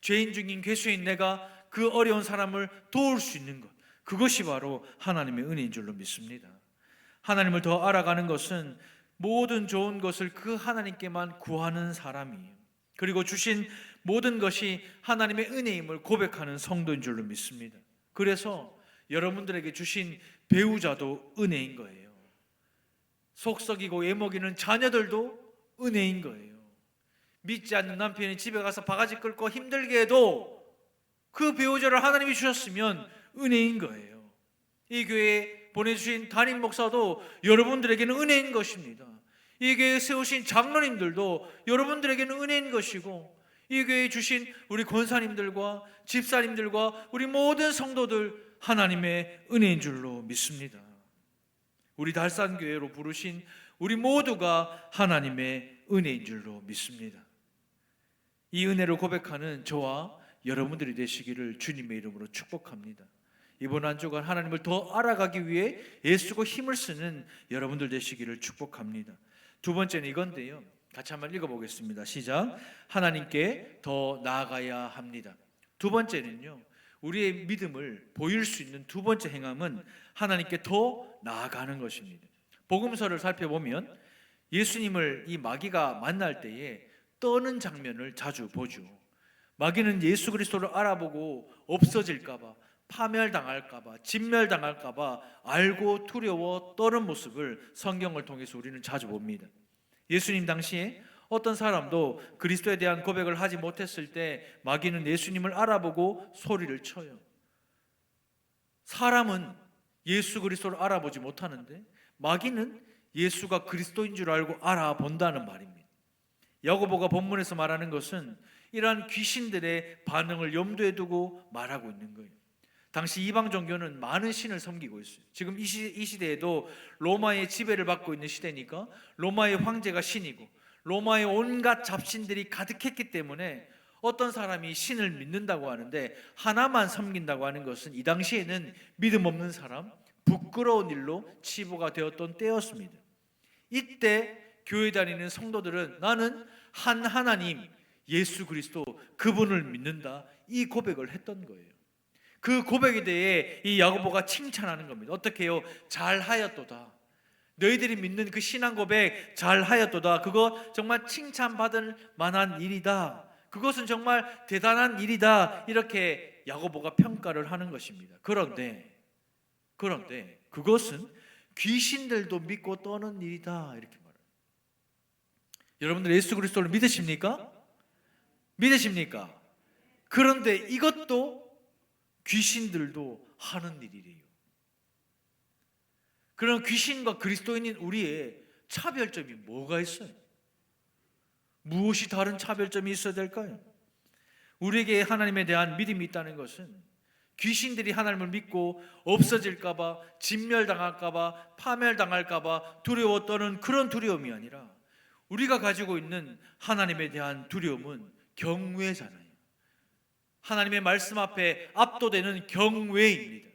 죄인 중인 괴수인 내가 그 어려운 사람을 도울 수 있는 것, 그것이 바로 하나님의 은혜인 줄로 믿습니다. 하나님을 더 알아가는 것은 모든 좋은 것을 그 하나님께만 구하는 사람이에요. 그리고 주신 모든 것이 하나님의 은혜임을 고백하는 성도인 줄로 믿습니다. 그래서 여러분들에게 주신 배우자도 은혜인 거예요. 속썩이고 애먹이는 자녀들도 은혜인 거예요. 믿지 않는 남편이 집에 가서 바가지 긁고 힘들게 해도 그 배우자를 하나님이 주셨으면 은혜인 거예요. 이 교회에 보내주신 담임 목사도 여러분들에게는 은혜인 것입니다. 이 교회에 세우신 장로님들도 여러분들에게는 은혜인 것이고, 이 교회에 주신 우리 권사님들과 집사님들과 우리 모든 성도들 하나님의 은혜인 줄로 믿습니다. 우리 달산교회로 부르신 우리 모두가 하나님의 은혜인 줄로 믿습니다. 이 은혜를 고백하는 저와 여러분들이 되시기를 주님의 이름으로 축복합니다. 이번 한 주간 하나님을 더 알아가기 위해 애쓰고 힘을 쓰는 여러분들 되시기를 축복합니다. 두 번째는 이건데요, 같이 한번 읽어보겠습니다. 시작. 하나님께 더 나아가야 합니다. 두 번째는요, 우리의 믿음을 보일 수 있는 두 번째 행함은 하나님께 더 나아가는 것입니다. 복음서를 살펴보면 예수님을 이 마귀가 만날 때에 떠는 장면을 자주 보죠. 마귀는 예수 그리스도를 알아보고 없어질까 봐, 파멸당할까 봐, 진멸당할까 봐 알고 두려워 떠는 모습을 성경을 통해서 우리는 자주 봅니다. 예수님 당시에 어떤 사람도 그리스도에 대한 고백을 하지 못했을 때 마귀는 예수님을 알아보고 소리를 쳐요. 사람은 예수 그리스도를 알아보지 못하는데 마귀는 예수가 그리스도인 줄 알고 알아본다는 말입니다. 야고보가 본문에서 말하는 것은 이러한 귀신들의 반응을 염두에 두고 말하고 있는 거예요. 당시 이방 종교는 많은 신을 섬기고 있어요. 지금 이 시대에도 로마의 지배를 받고 있는 시대니까 로마의 황제가 신이고 로마의 온갖 잡신들이 가득했기 때문에 어떤 사람이 신을 믿는다고 하는데 하나만 섬긴다고 하는 것은 이 당시에는 믿음 없는 사람, 부끄러운 일로 치부가 되었던 때였습니다. 이때 교회 다니는 성도들은 나는 한 하나님 예수 그리스도 그분을 믿는다, 이 고백을 했던 거예요. 그 고백에 대해 이 야고보가 칭찬하는 겁니다. 어떻게 해요? 잘하였도다. 너희들이 믿는 그 신앙 고백 잘하였도다. 그거 정말 칭찬받을 만한 일이다. 그것은 정말 대단한 일이다. 이렇게 야고보가 평가를 하는 것입니다. 그런데 그것은 귀신들도 믿고 떠는 일이다. 이렇게 말해요. 여러분들 예수 그리스도를 믿으십니까? 믿으십니까? 그런데 이것도 귀신들도 하는 일이래요. 그럼 귀신과 그리스도인인 우리의 차별점이 뭐가 있어요? 무엇이 다른 차별점이 있어야 될까요? 우리에게 하나님에 대한 믿음이 있다는 것은 귀신들이 하나님을 믿고 없어질까봐, 진멸당할까봐, 파멸당할까봐 두려워 떠는 그런 두려움이 아니라 우리가 가지고 있는 하나님에 대한 두려움은 경외잖아요. 하나님의 말씀 앞에 압도되는 경외입니다.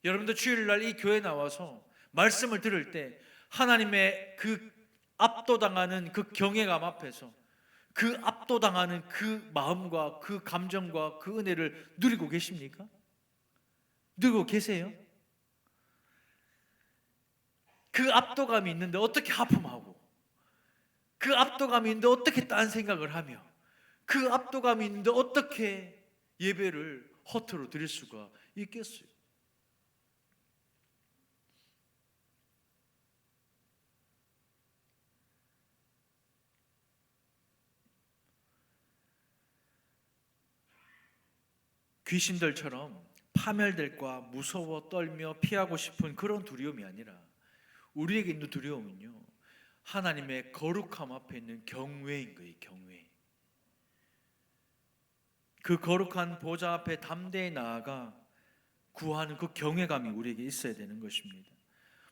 여러분도 주일날 이 교회에 나와서 말씀을 들을 때 하나님의 그 압도당하는 그 경외감 앞에서 그 압도당하는 그 마음과 그 감정과 그 은혜를 누리고 계십니까? 누리고 계세요? 그 압도감이 있는데 어떻게 하품하고, 그 압도감이 있는데 어떻게 딴 생각을 하며, 그 압도감이 있는데 어떻게 예배를 허투루 드릴 수가 있겠어요? 귀신들처럼 파멸될까 무서워 떨며 피하고 싶은 그런 두려움이 아니라 우리에게 있는 두려움은요, 하나님의 거룩함 앞에 있는 경외인 거예요. 경외. 그 거룩한 보좌 앞에 담대히 나아가 구하는 그 경외감이 우리에게 있어야 되는 것입니다.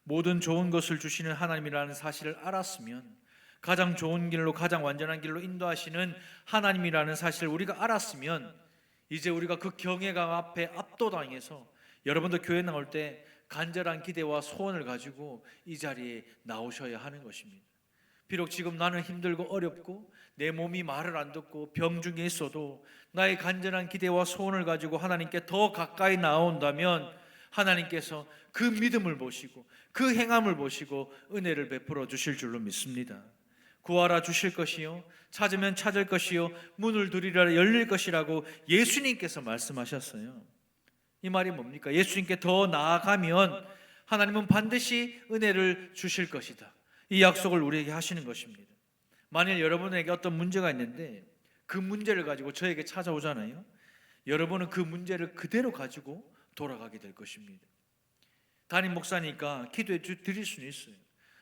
모든 좋은 것을 주시는 하나님이라는 사실을 알았으면, 가장 좋은 길로, 가장 완전한 길로 인도하시는 하나님이라는 사실을 우리가 알았으면, 이제 우리가 그 경외감 앞에 압도당해서 여러분도 교회 나올 때 간절한 기대와 소원을 가지고 이 자리에 나오셔야 하는 것입니다. 비록 지금 나는 힘들고 어렵고 내 몸이 말을 안 듣고 병중에 있어도 나의 간절한 기대와 소원을 가지고 하나님께 더 가까이 나온다면 하나님께서 그 믿음을 보시고 그 행함을 보시고 은혜를 베풀어 주실 줄로 믿습니다. 구하라 주실 것이요, 찾으면 찾을 것이요, 문을 두드리라 열릴 것이라고 예수님께서 말씀하셨어요. 이 말이 뭡니까? 예수님께 더 나아가면 하나님은 반드시 은혜를 주실 것이다, 이 약속을 우리에게 하시는 것입니다. 만일 여러분에게 어떤 문제가 있는데 그 문제를 가지고 저에게 찾아오잖아요. 여러분은 그 문제를 그대로 가지고 돌아가게 될 것입니다. 담임 목사니까 기도해 드릴 수는 있어요.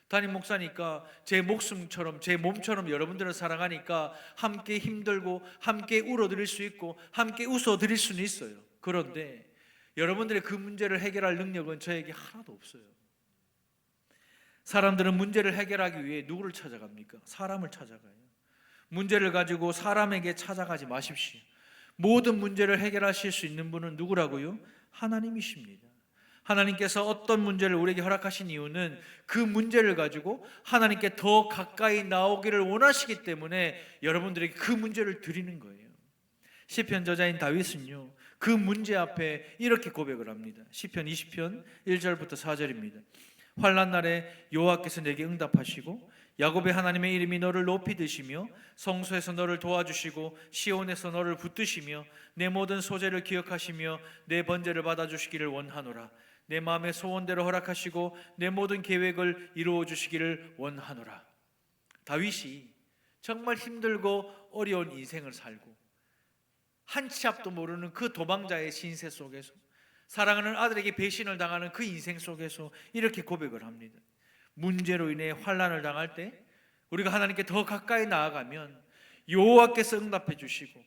담임 목사니까 제 목숨처럼, 제 몸처럼 여러분들을 사랑하니까 함께 힘들고 함께 울어드릴 수 있고 함께 웃어드릴 수는 있어요. 그런데 여러분들의 그 문제를 해결할 능력은 저에게 하나도 없어요. 사람들은 문제를 해결하기 위해 누구를 찾아갑니까? 사람을 찾아가요. 문제를 가지고 사람에게 찾아가지 마십시오. 모든 문제를 해결하실 수 있는 분은 누구라고요? 하나님이십니다. 하나님께서 어떤 문제를 우리에게 허락하신 이유는 그 문제를 가지고 하나님께 더 가까이 나오기를 원하시기 때문에 여러분들에게 그 문제를 드리는 거예요. 시편 저자인 다윗은요, 그 문제 앞에 이렇게 고백을 합니다. 시편 20편 1절부터 4절입니다. 환난 날에 여호와께서 내게 응답하시고 야곱의 하나님의 이름이 너를 높이 드시며 성소에서 너를 도와주시고 시온에서 너를 붙드시며 내 모든 소재를 기억하시며 내 번제를 받아주시기를 원하노라. 내 마음의 소원대로 허락하시고 내 모든 계획을 이루어 주시기를 원하노라. 다윗이 정말 힘들고 어려운 인생을 살고 한 치 앞도 모르는 그 도망자의 신세 속에서, 사랑하는 아들에게 배신을 당하는 그 인생 속에서 이렇게 고백을 합니다. 문제로 인해 환난을 당할 때 우리가 하나님께 더 가까이 나아가면 여호와께서 응답해 주시고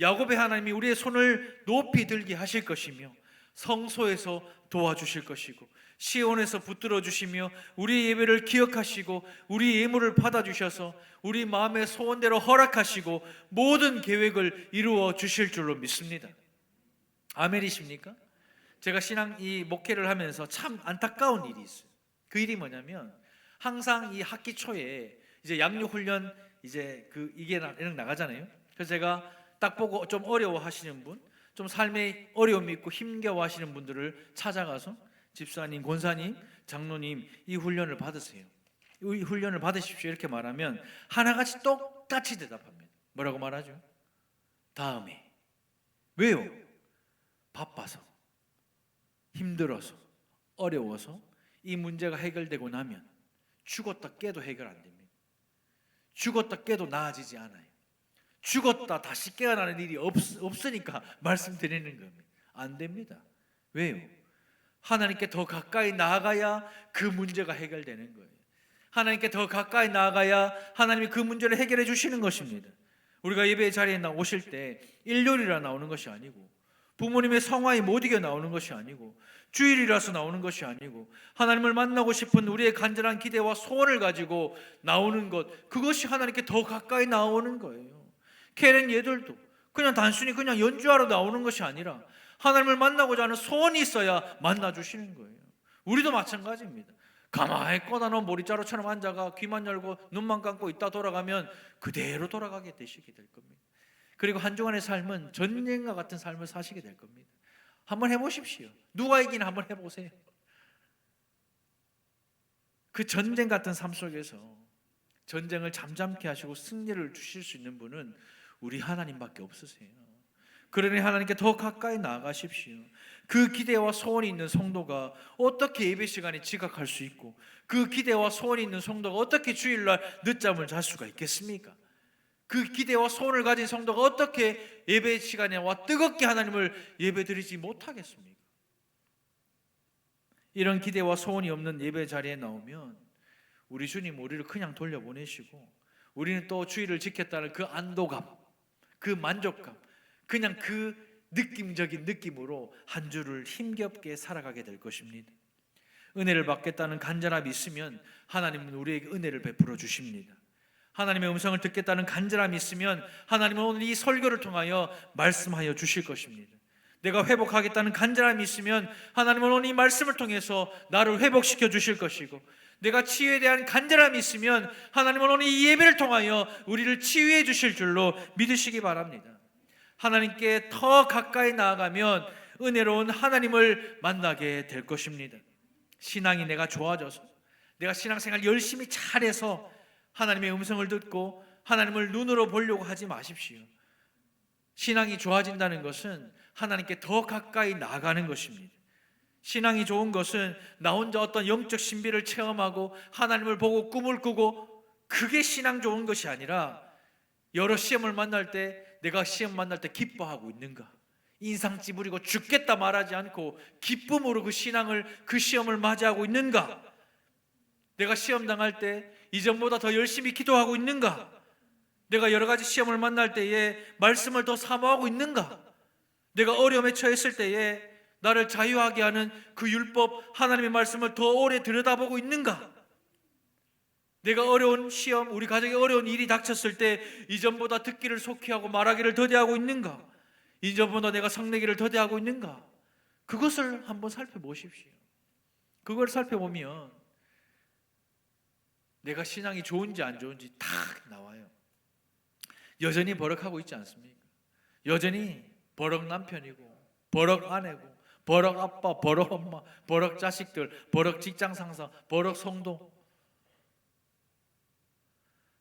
야곱의 하나님이 우리의 손을 높이 들게 하실 것이며 성소에서 도와주실 것이고 시온에서 붙들어 주시며 우리 예배를 기억하시고 우리 예물을 받아주셔서 우리 마음의 소원대로 허락하시고 모든 계획을 이루어 주실 줄로 믿습니다. 아멘이십니까? 제가 신앙 이 목회를 하면서 참 안타까운 일이 있어요. 그 일이 뭐냐면 항상 이 학기 초에 이제 양육 훈련 이제 이게 나가잖아요. 그래서 제가 딱 보고 좀 어려워하시는 분, 좀 삶에 어려움이 있고 힘겨워하시는 분들을 찾아가서 집사님, 권사님, 장로님 이 훈련을 받으세요. 이 훈련을 받으십시오 이렇게 말하면 하나같이 똑같이 대답합니다. 뭐라고 말하죠? 다음에. 왜요? 바빠서, 힘들어서, 어려워서 이 문제가 해결되고 나면 죽었다 깨도 해결 안 됩니다. 죽었다 깨도 나아지지 않아요. 죽었다 다시 깨어나는 일이 없으니까 말씀드리는 겁니다. 안 됩니다. 왜요? 하나님께 더 가까이 나아가야 그 문제가 해결되는 거예요. 하나님께 더 가까이 나아가야 하나님이 그 문제를 해결해 주시는 것입니다. 우리가 예배 자리에 오실 때 일요일이라 나오는 것이 아니고 부모님의 성화에 못 이겨 나오는 것이 아니고 주일이라서 나오는 것이 아니고 하나님을 만나고 싶은 우리의 간절한 기대와 소원을 가지고 나오는 것, 그것이 하나님께 더 가까이 나오는 거예요. 케렌 얘들도 그냥 단순히 그냥 연주하러 나오는 것이 아니라 하나님을 만나고자 하는 소원이 있어야 만나주시는 거예요. 우리도 마찬가지입니다. 가만히 꺼다놓은 모리자루처럼 앉아가 귀만 열고 눈만 감고 있다 돌아가면 그대로 돌아가게 되시게 될 겁니다. 그리고 한 주간의 삶은 전쟁과 같은 삶을 사시게 될 겁니다. 한번 해보십시오. 누가 이기나 한번 해보세요. 그 전쟁 같은 삶 속에서 전쟁을 잠잠케 하시고 승리를 주실 수 있는 분은 우리 하나님밖에 없으세요. 그러니 하나님께 더 가까이 나아가십시오. 그 기대와 소원이 있는 성도가 어떻게 예배 시간에 지각할 수 있고 그 기대와 소원이 있는 성도가 어떻게 주일날 늦잠을 잘 수가 있겠습니까? 그 기대와 소원을 가진 성도가 어떻게 예배 시간에 와 뜨겁게 하나님을 예배드리지 못하겠습니까? 이런 기대와 소원이 없는 예배 자리에 나오면 우리 주님 우리를 그냥 돌려보내시고 우리는 또 주일을 지켰다는 그 안도감, 그 만족감, 그냥 그 느낌적인 느낌으로 한 주를 힘겹게 살아가게 될 것입니다. 은혜를 받겠다는 간절함이 있으면 하나님은 우리에게 은혜를 베풀어 주십니다. 하나님의 음성을 듣겠다는 간절함이 있으면 하나님은 오늘 이 설교를 통하여 말씀하여 주실 것입니다. 내가 회복하겠다는 간절함이 있으면 하나님은 오늘 이 말씀을 통해서 나를 회복시켜 주실 것이고 내가 치유에 대한 간절함이 있으면 하나님은 오늘 이 예배를 통하여 우리를 치유해 주실 줄로 믿으시기 바랍니다. 하나님께 더 가까이 나아가면 은혜로운 하나님을 만나게 될 것입니다. 신앙이 내가 좋아져서 내가 신앙생활 열심히 잘해서 하나님의 음성을 듣고 하나님을 눈으로 보려고 하지 마십시오. 신앙이 좋아진다는 것은 하나님께 더 가까이 나아가는 것입니다. 신앙이 좋은 것은 나 혼자 어떤 영적 신비를 체험하고 하나님을 보고 꿈을 꾸고 그게 신앙 좋은 것이 아니라 여러 시험을 만날 때 내가 시험 만날 때 기뻐하고 있는가, 인상 찌푸리고 죽겠다 말하지 않고 기쁨으로 그 신앙을 그 시험을 맞이하고 있는가, 내가 시험 당할 때 이전보다 더 열심히 기도하고 있는가, 내가 여러 가지 시험을 만날 때에 말씀을 더 사모하고 있는가, 내가 어려움에 처했을 때에 나를 자유하게 하는 그 율법 하나님의 말씀을 더 오래 들여다보고 있는가, 내가 어려운 시험, 우리 가정에 어려운 일이 닥쳤을 때 이전보다 듣기를 속히 하고 말하기를 더디하고 있는가, 이전보다 내가 성내기를 더디하고 있는가, 그것을 한번 살펴보십시오. 그걸 살펴보면 내가 신앙이 좋은지 안 좋은지 딱 나와요. 여전히 버럭하고 있지 않습니까? 여전히 버럭 남편이고 버럭 아내고 버럭 아빠, 버럭 엄마, 버럭 자식들, 버럭 직장 상사, 버럭 성도.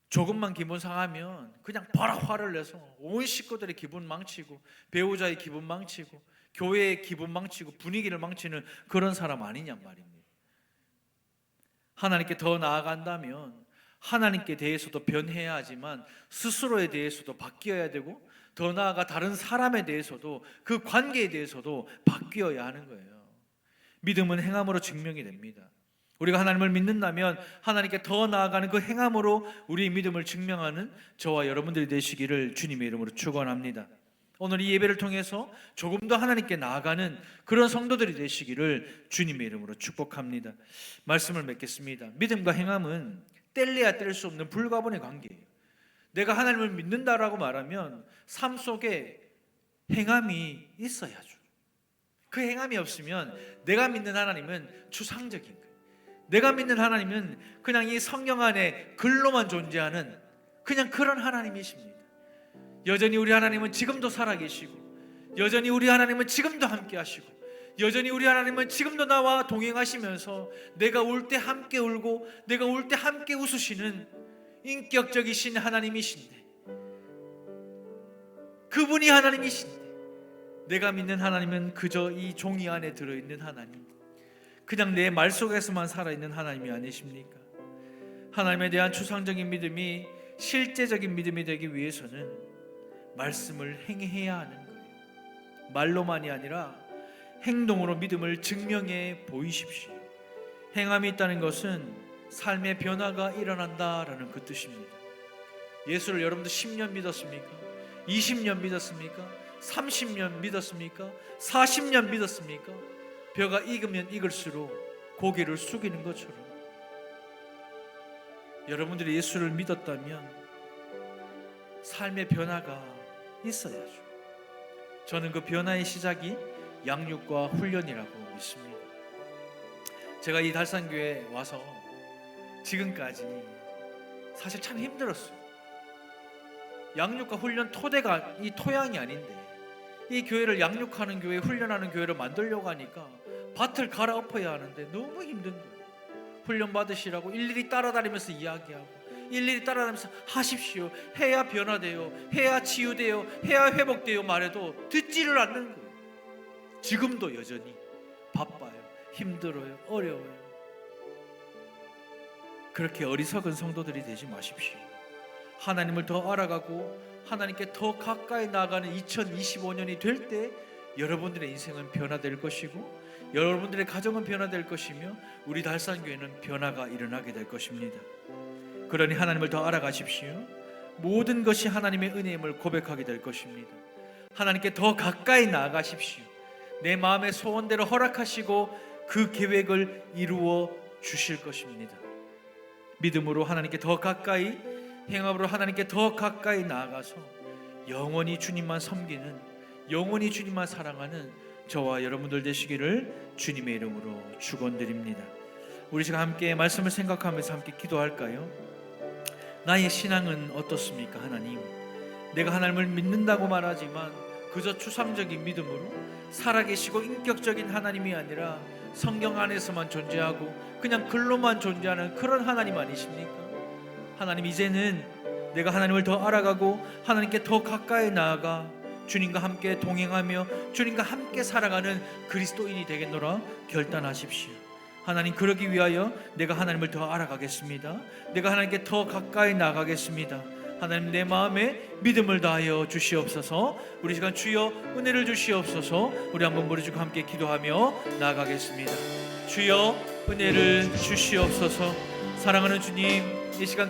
조금만 기분 상하면 그냥 버럭 화를 내서 온 식구들의 기분 망치고 배우자의 기분 망치고 교회의 기분 망치고 분위기를 망치는 그런 사람 아니냔 말입니다. 하나님께 더 나아간다면 하나님께 대해서도 변해야 하지만 스스로에 대해서도 바뀌어야 되고 더 나아가 다른 사람에 대해서도 그 관계에 대해서도 바뀌어야 하는 거예요. 믿음은 행함으로 증명이 됩니다. 우리가 하나님을 믿는다면 하나님께 더 나아가는 그 행함으로 우리의 믿음을 증명하는 저와 여러분들이 되시기를 주님의 이름으로 축원합니다. 오늘 이 예배를 통해서 조금 더 하나님께 나아가는 그런 성도들이 되시기를 주님의 이름으로 축복합니다. 말씀을 맺겠습니다. 믿음과 행함은 뗄래야 뗄 수 없는 불가분의 관계예요. 내가 하나님을 믿는다라고 말하면 삶 속에 행함이 있어야죠. 그 행함이 없으면 내가 믿는 하나님은 추상적인 거예요. 내가 믿는 하나님은 그냥 이 성경 안에 글로만 존재하는 그냥 그런 하나님이십니다. 여전히 우리 하나님은 지금도 살아계시고, 여전히 우리 하나님은 지금도 함께 하시고, 여전히 우리 하나님은 지금도 나와 동행하시면서 내가 울 때 함께 울고 내가 울 때 함께 웃으시는 인격적이신 하나님이신데, 그분이 하나님이신데 내가 믿는 하나님은 그저 이 종이 안에 들어있는 하나님, 그냥 내 말 속에서만 살아있는 하나님이 아니십니까? 하나님에 대한 추상적인 믿음이 실제적인 믿음이 되기 위해서는 말씀을 행해야 하는 거예요. 말로만이 아니라 행동으로 믿음을 증명해 보이십시오. 행함이 있다는 것은 삶의 변화가 일어난다라는 그 뜻입니다. 예수를 여러분들 10년 믿었습니까? 20년 믿었습니까? 30년 믿었습니까? 40년 믿었습니까? 벼가 익으면 익을수록 고개를 숙이는 것처럼 여러분들이 예수를 믿었다면 삶의 변화가 있어야죠. 저는 그 변화의 시작이 양육과 훈련이라고 믿습니다. 제가 이 달산교회에 와서 지금까지 사실 참 힘들었어요. 양육과 훈련 토대가 이 토양이 아닌데 이 교회를 양육하는 교회, 훈련하는 교회를 만들려고 하니까 밭을 갈아엎어야 하는데 너무 힘든 거예요. 훈련 받으시라고 일일이 따라다니면서 이야기하고 일일이 따라다니면서 하십시오, 해야 변화돼요, 해야 치유돼요, 해야 회복돼요 말해도 듣지를 않는 거예요. 지금도 여전히 바빠요, 힘들어요, 어려워요. 그렇게 어리석은 성도들이 되지 마십시오. 하나님을 더 알아가고 하나님께 더 가까이 나아가는 2025년이 될 때 여러분들의 인생은 변화될 것이고 여러분들의 가정은 변화될 것이며 우리 달산교회는 변화가 일어나게 될 것입니다. 그러니 하나님을 더 알아가십시오. 모든 것이 하나님의 은혜임을 고백하게 될 것입니다. 하나님께 더 가까이 나아가십시오. 내 마음의 소원대로 허락하시고 그 계획을 이루어 주실 것입니다. 믿음으로 하나님께 더 가까이, 행함으로 하나님께 더 가까이 나아가서 영원히 주님만 섬기는, 영원히 주님만 사랑하는 저와 여러분들 되시기를 주님의 이름으로 축원드립니다. 우리 시간 함께 말씀을 생각하면서 함께 기도할까요? 나의 신앙은 어떻습니까? 하나님, 내가 하나님을 믿는다고 말하지만 그저 추상적인 믿음으로 살아계시고 인격적인 하나님이 아니라 성경 안에서만 존재하고 그냥 글로만 존재하는 그런 하나님 아니십니까? 하나님, 이제는 내가 하나님을 더 알아가고 하나님께 더 가까이 나아가 주님과 함께 동행하며 주님과 함께 살아가는 그리스도인이 되겠노라 결단하십시오. 하나님, 그러기 위하여 내가 하나님을 더 알아가겠습니다. 내가 하나님께 더 가까이 나가겠습니다. 하나님, 내 마음에 믿음을 다하여 주시옵소서. 우리 시간 주여 은혜를 주시옵소서. 우리 한번 부르짖고 함께 기도하며 나아가겠습니다. 주여 은혜를 주시옵소서. 사랑하는 주님, 이 시간